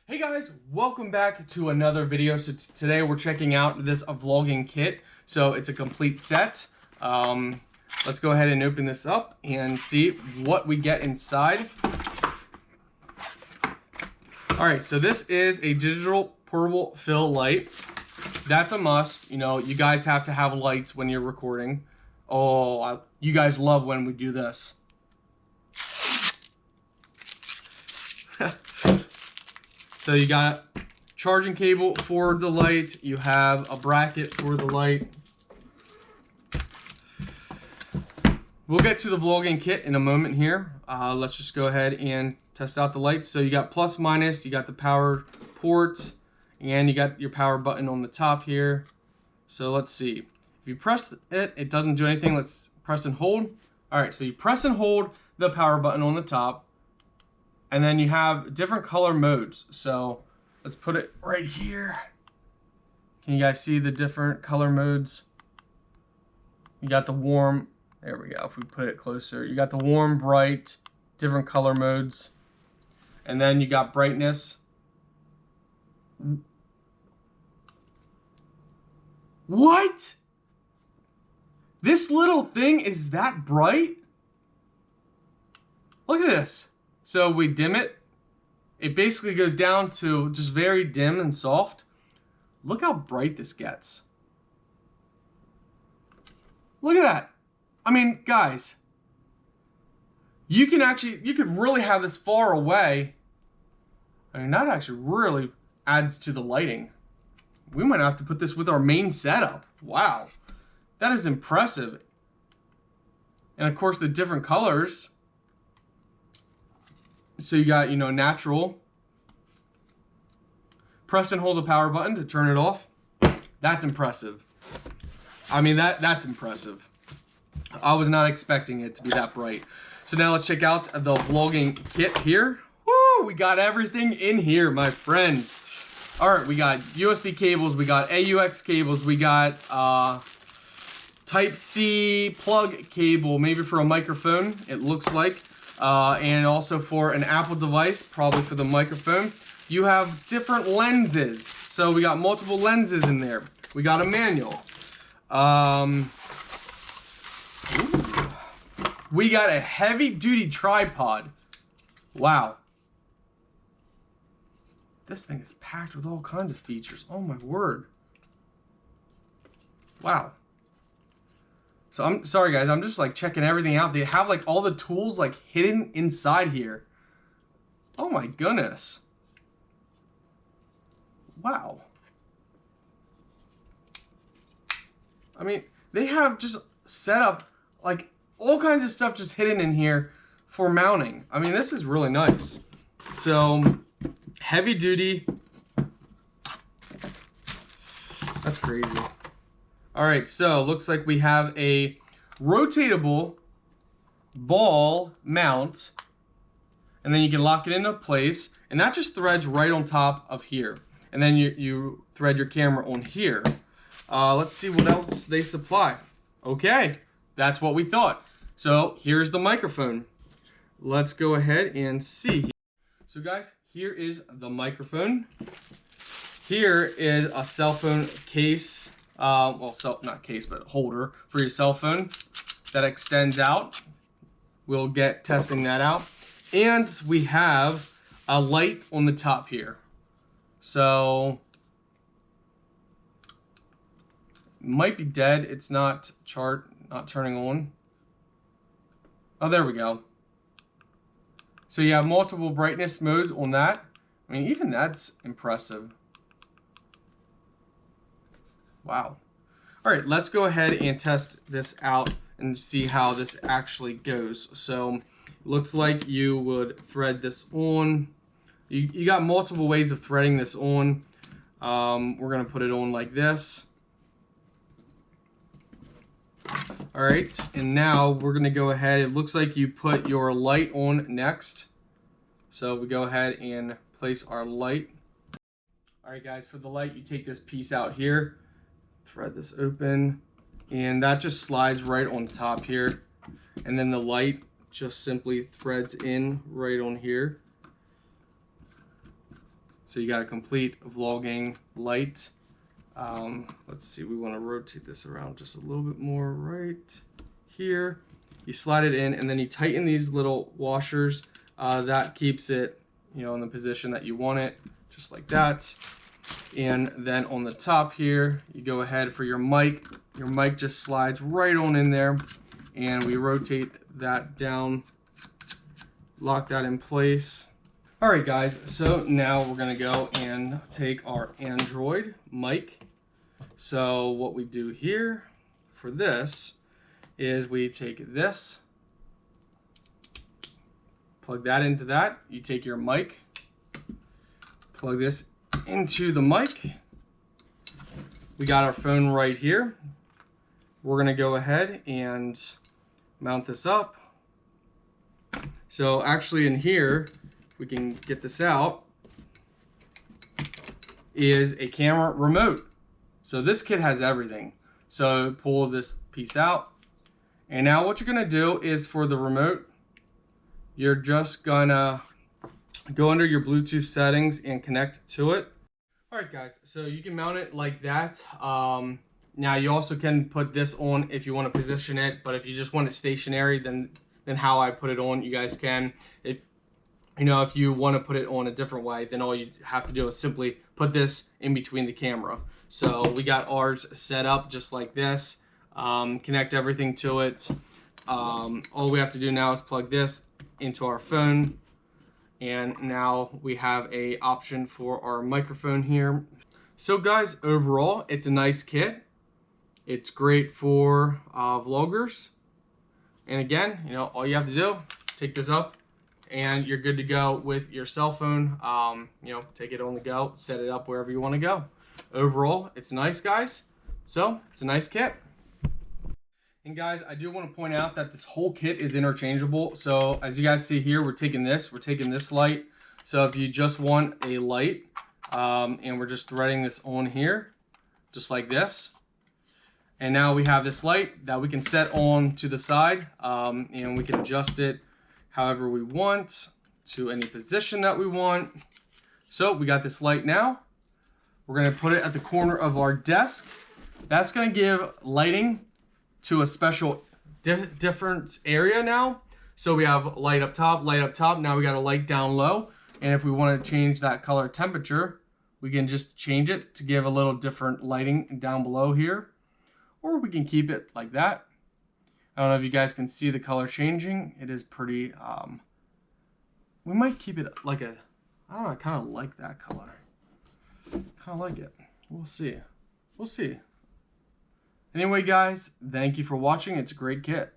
Hey guys, welcome back to another video. So today we're checking out this vlogging kit. So it's a complete set. Let's go ahead and open this up and see what we get inside. Alright, so this is a digital portable fill light. That's a must. You know, you guys have to have lights when you're recording. Oh, you guys love when we do this. So you got charging cable for the light. You have a bracket for the light. We'll get to the vlogging kit in a moment here. Let's just go ahead and test out the lights. So you got plus minus, you got the power ports, and you got your power button on the top here. So let's see. If you press it, it doesn't do anything. Let's press and hold. All right, so you press and hold the power button on the top. And then you have different color modes. So let's put it right here. Can you guys see the different color modes? You got the warm, there we go, if we put it closer. You got the warm, bright, different color modes. And then you got brightness. What? This little thing is that bright? Look at this. So we dim it. It basically goes down to just very dim and soft. Look how bright this gets. Look at that. I mean, guys, you could really have this far away. I mean, that actually really adds to the lighting. We might have to put this with our main setup. Wow, that is impressive. And of course, the different colors. So you got, you know, natural. Press and hold the power button to turn it off. That's impressive. I mean, that's impressive. I was not expecting it to be that bright. So now let's check out the vlogging kit here. Woo! We got everything in here, my friends. All right, we got USB cables, we got AUX cables, we got Type-C plug cable, maybe for a microphone, it looks like. And also for an Apple device, probably for the microphone. You have different lenses. So we got multiple lenses in there. We got a manual. We got a heavy-duty tripod. Wow. This thing is packed with all kinds of features. Oh my word. Wow. So I'm sorry guys, I'm just like checking everything out. They have like all the tools like hidden inside here. Oh my goodness. Wow. I mean, they have just set up like all kinds of stuff just hidden in here for mounting. I mean, this is really nice. So, heavy duty. That's crazy. Alright, so looks like we have a rotatable ball mount, and then you can lock it into place, and that just threads right on top of here. And then you thread your camera on here. Let's see what else they supply. Okay, that's what we thought. So here's the microphone. Let's go ahead and see. So guys, here is the microphone. Here is a cell phone case. Well, not case, but holder for your cell phone that extends out. We'll get testing that out. And we have a light on the top here. So, it might be dead. It's not turning on. Oh, there we go. So you have multiple brightness modes on that. I mean, even that's impressive. Wow. All right, let's go ahead and test this out and see how this actually goes. So, looks like you would thread this on. You got multiple ways of threading this on. We're gonna put it on like this. All right, and now we're gonna go ahead. It looks like you put your light on next. So we go ahead and place our light. All right, guys, for the light, you take this piece out here. Thread this open, and that just slides right on top here, and then the light just simply threads in right on here. So you got a complete vlogging light. Let's see, we want to rotate this around just a little bit more right here. You slide it in, and then you tighten these little washers. That keeps it, you know, in the position that you want it, just like that. And then on the top here, you go ahead for your mic. Your mic just slides right on in there, and we rotate that down, lock that in place. All right, guys, so now we're gonna go and take our Android mic. So what we do here for this is we take this, plug that into that. You take your mic, plug this into the mic. We got our phone right here. We're gonna go ahead and mount this up. So actually in here, we can get this out, is a camera remote. So this kit has everything. So pull this piece out. And now what you're gonna do is for the remote, you're just gonna go under your Bluetooth settings and connect to it. All right, guys, so you can mount it like that. Now you also can put this on if you want to position it, but if you just want it stationary, then how I put it on, you guys can. If you want to put it on a different way, then all you have to do is simply put this in between the camera. So we got ours set up just like this. Connect everything to it. All we have to do now is plug this into our phone, and now we have a option for our microphone here. So guys, overall, it's a nice kit. It's great for vloggers. And again, all you have to do, take this up, and you're good to go with your cell phone. Take it on the go, set it up wherever you want to go. Overall, it's nice, guys. So it's a nice kit. And guys, I do want to point out that this whole kit is interchangeable. So as you guys see here, we're taking this light. So if you just want a light, and we're just threading this on here, just like this. And now we have this light that we can set on to the side, and we can adjust it however we want to any position that we want. So we got this light now. We're going to put it at the corner of our desk. That's going to give lighting to a special different area now. So we have light up top, light up top. Now we got a light down low. And if we want to change that color temperature, we can just change it to give a little different lighting down below here. Or we can keep it like that. I don't know if you guys can see the color changing. It is pretty, we might keep it like I don't know, I kind of like that color. Kind of like it. We'll see. We'll see. Anyway, guys, thank you for watching. It's a great kit.